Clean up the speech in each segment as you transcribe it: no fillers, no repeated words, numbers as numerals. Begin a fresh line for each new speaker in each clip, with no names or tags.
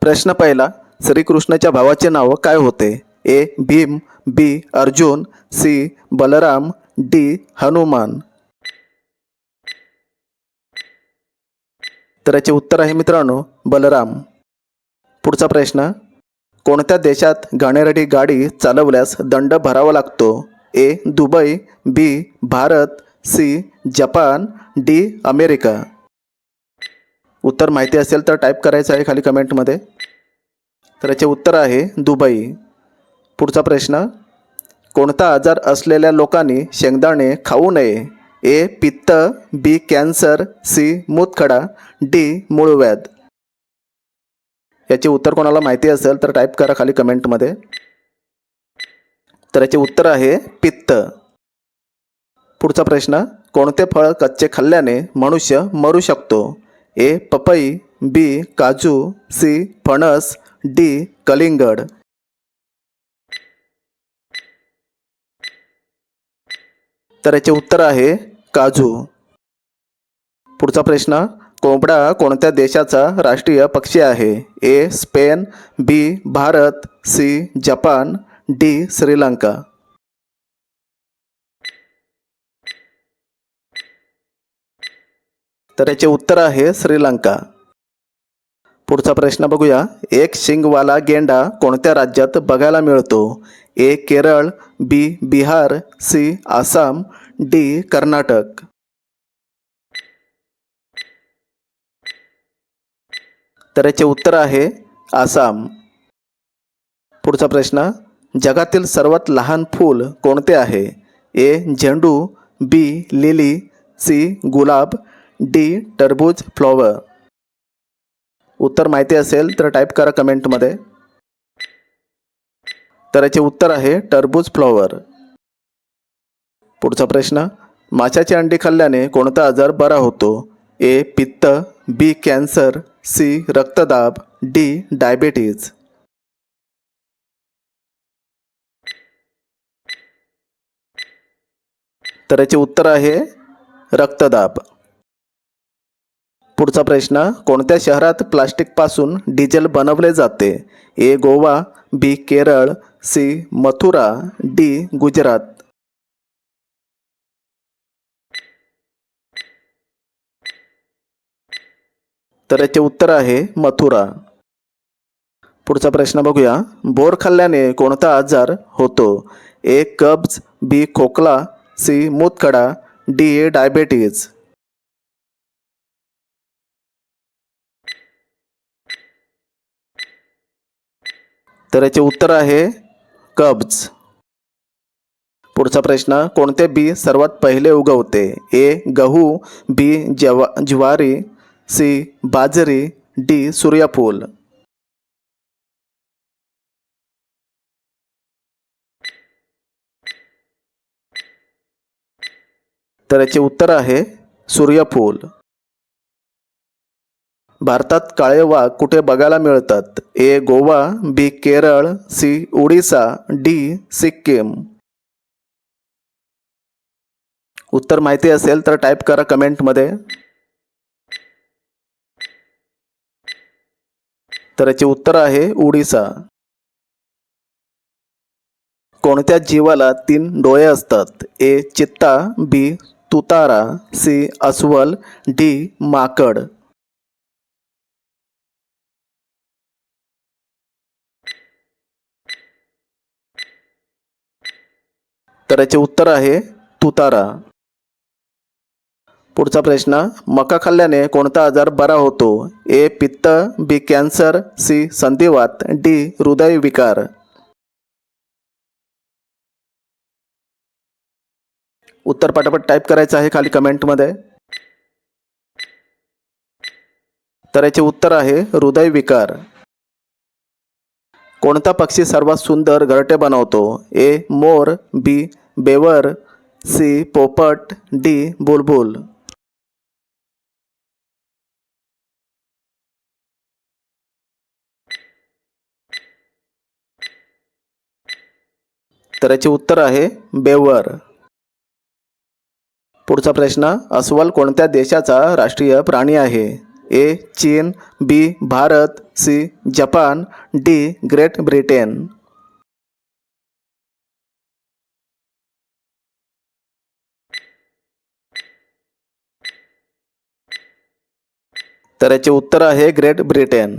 प्रश्न पहिला, श्रीकृष्णाच्या भावाचे नाव काय होते? ए भीम, बी अर्जुन, सी बलराम, डी हनुमान. तर याचे उत्तर आहे मित्रांनो बलराम. पुढचा प्रश्न, कोणत्या देशात घाणेरडी गाडी चालवल्यास दंड भरावा लागतो? A Dubai, B Bharat, C Japan, D America. उत्तर माहिती असेल तर टाईप करायचं आहे खाली कमेंटमध्ये. तर याचे उत्तर आहे दुबई. पुढचा प्रश्न, कोणता आजार असलेल्या लोकांनी शेंगदाणे खाऊ नये? ए पित्त, बी कॅन्सर, सी मूतखडा, डी मूळव्याध. याचे उत्तर कोणाला माहिती असेल तर टाईप करा खाली कमेंटमध्ये. तर याचे उत्तर आहे पित्त. पुढचा प्रश्न, कोणते फळ कच्चे खाल्ल्याने मनुष्य मरू शकतो? ए पपई, बी काजू, सी फणस, डी कलिंगड. तर याचे उत्तर आहे काजू. पुढचा प्रश्न, कोंबडा कोणत्या देशाचा राष्ट्रीय पक्षी आहे? A Spain, B Bharat, C Japan, D Sri Lanka. तर याचे उत्तर आहे श्रीलंका. पुढचा प्रश्न बघूया, एक शिंगवाला गेंडा कोणत्या राज्यात बघायला मिळतो? ए केरळ, बी बिहार, सी आसाम, डी कर्नाटक. तर याचे उत्तर आहे आसाम. पुढचा प्रश्न, जगातील सर्वात लहान फूल कोणते आहे? ए झेंडू, बी लिली, सी गुलाब, डी टरबूज फ्लॉवर. उत्तर माहिती असेल तर टाईप करा कमेंटमध्ये. तर याचे उत्तर आहे टरबूज फ्लॉवर. पुढचा प्रश्न, माशाची अंडी खाल्ल्याने कोणता आजार बरा होतो? ए पित्त, बी कॅन्सर, सी रक्तदाब, डी डायबिटीज. तर याचे उत्तर आहे रक्तदाब. पुढचा प्रश्न, कोणत्या शहरात प्लास्टिकपासून डिझेल बनवले जाते? ए गोवा, बी केरळ, सी मथुरा, डी गुजरात. तर याचे उत्तर आहे मथुरा. पुढचा प्रश्न बघूया, बोर खाल्ल्याने कोणता आजार होतो? ए कब्ज, बी खोकला, सी मूतखडा, डी डायबिटीज. तर याचे उत्तर आहे कब्ज. पुढचा प्रश्न, कोणते बी सर्वात पहिले उगवते? ए गहू, बी ज्वारी, सी बाजरी, डी सूर्यफूल. तर याचे उत्तर आहे सूर्यफूल. भारतात काळे वाघ कुठे बघायला मिळतात? ए गोवा, बी केरळ, सी ओडिसा, डी सिक्कीम. उत्तर माहिती असेल तर टाईप करा कमेंटमध्ये. तर याचे उत्तर आहे ओडिसा. कोणत्या जीवाला 3 डोळे असतात? ए चित्ता, बी तुतारा, सी अस्वल, डी माकड. तर याचे उत्तर आहे तुतारा. पुढचा प्रश्न, मका खाल्ल्याने कोणता आजार बरा होतो? ए पित्त, बी कॅन्सर, सी संधिवात, डी हृदयविकार. उत्तर पटापट टाईप करायचं आहे खाली कमेंटमध्ये. तर याचे उत्तर आहे हृदयविकार. कोणता पक्षी सर्वात सुंदर घरटे बनवतो? ए मोर, बी बेवर, सी पोपट, डी बुलबुल. तर याचे उत्तर आहे बेवर. पुढचा प्रश्न, अस्वल कोणत्या देशाचा राष्ट्रीय प्राणी आहे? ए चीन, B Bharat, C Japan, D Great Britain. तर याचे उत्तर आहे ग्रेट ब्रिटन.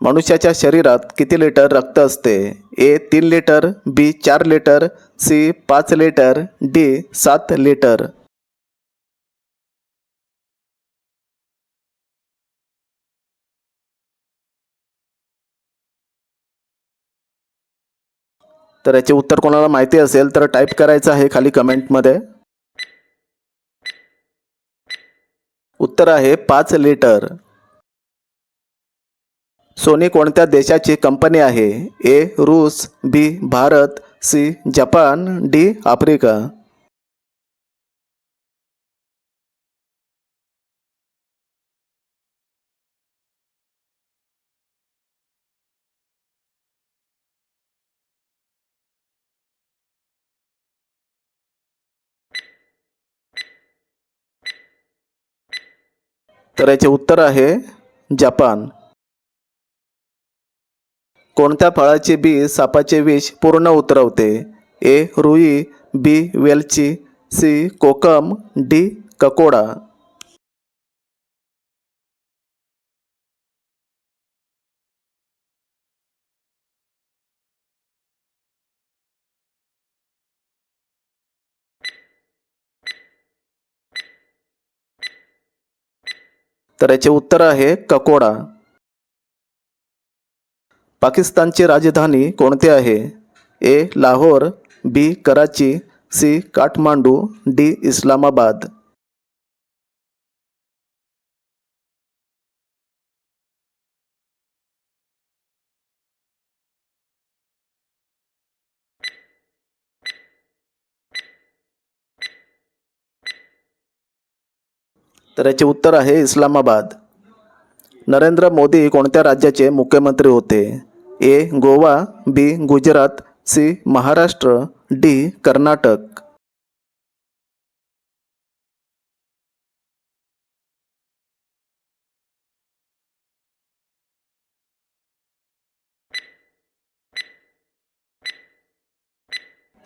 मनुष्याच्या शरीरात किती लिटर रक्त असते? A 3 litre, B 4 litre, C 5 litre, D 7 litre. तर याचे उत्तर कोणाला माहिती असेल तर टाईप करायचं आहे खाली कमेंटमध्ये. उत्तर आहे 5 लिटर. सोनी कोणत्या देशाची कंपनी आहे? ए रूस, B Bharat, C Japan, D Africa. तर याचे उत्तर आहे जपान. कोणत्या फळाचे बी सापाचे विष पूर्ण उतरवते? ए रुई, बी वेलची, सी कोकम, डी ककोडा. तर याचे उत्तर आहे ककोडा. पाकिस्तानची राजधानी कोणती आहे? ए लाहोर, बी कराची, सी काठमांडू, डी इस्लामाबाद. तर याचे उत्तर आहे इस्लामाबाद. नरेंद्र मोदी कोणत्या राज्याचे मुख्यमंत्री होते? ए गोवा, बी गुजरात, सी महाराष्ट्र, डी कर्नाटक.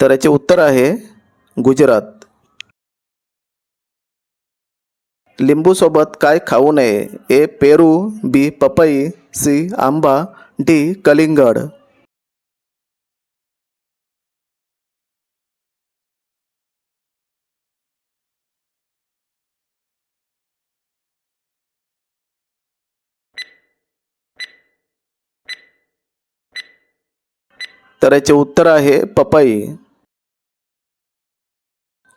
तर याचे उत्तर आहे गुजरात. लिंबू सोबत काय खाऊ नये? ए पेरू, बी पपई, सी आंबा, डी कलिंगड. तर याचे उत्तर आहे पपई.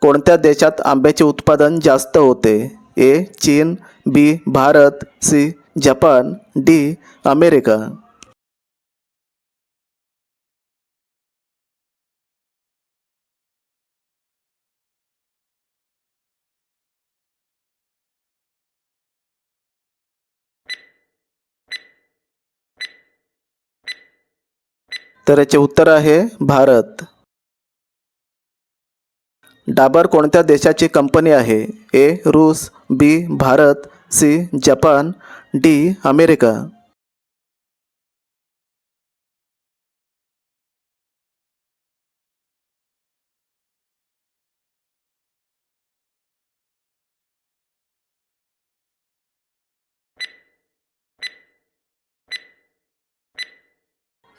कोणत्या देशात आंब्याचे उत्पादन जास्त होते? ए चीन, B Bharat, C Japan, D America. तर याचे उत्तर आहे भारत. डाबर कोणत्या देशाची कंपनी आहे? ए रूस, B Bharat, C Japan, D America.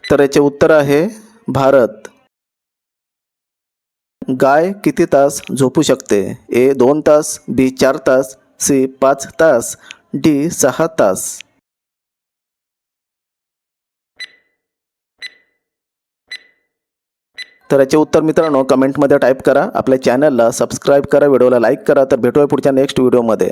तर याचे उत्तर आहे भारत. गाय किती तास झोपू शकते? ए 2 तास, बी 4 तास, सी 5 तास, डी 6 तास. तर याचे उत्तर मित्रांनो कमेंटमध्ये टाईप करा. आपल्या चॅनलला सबस्क्राईब करा, व्हिडिओला लाईक करा. तर भेटूया पुढच्या नेक्स्ट व्हिडिओमध्ये.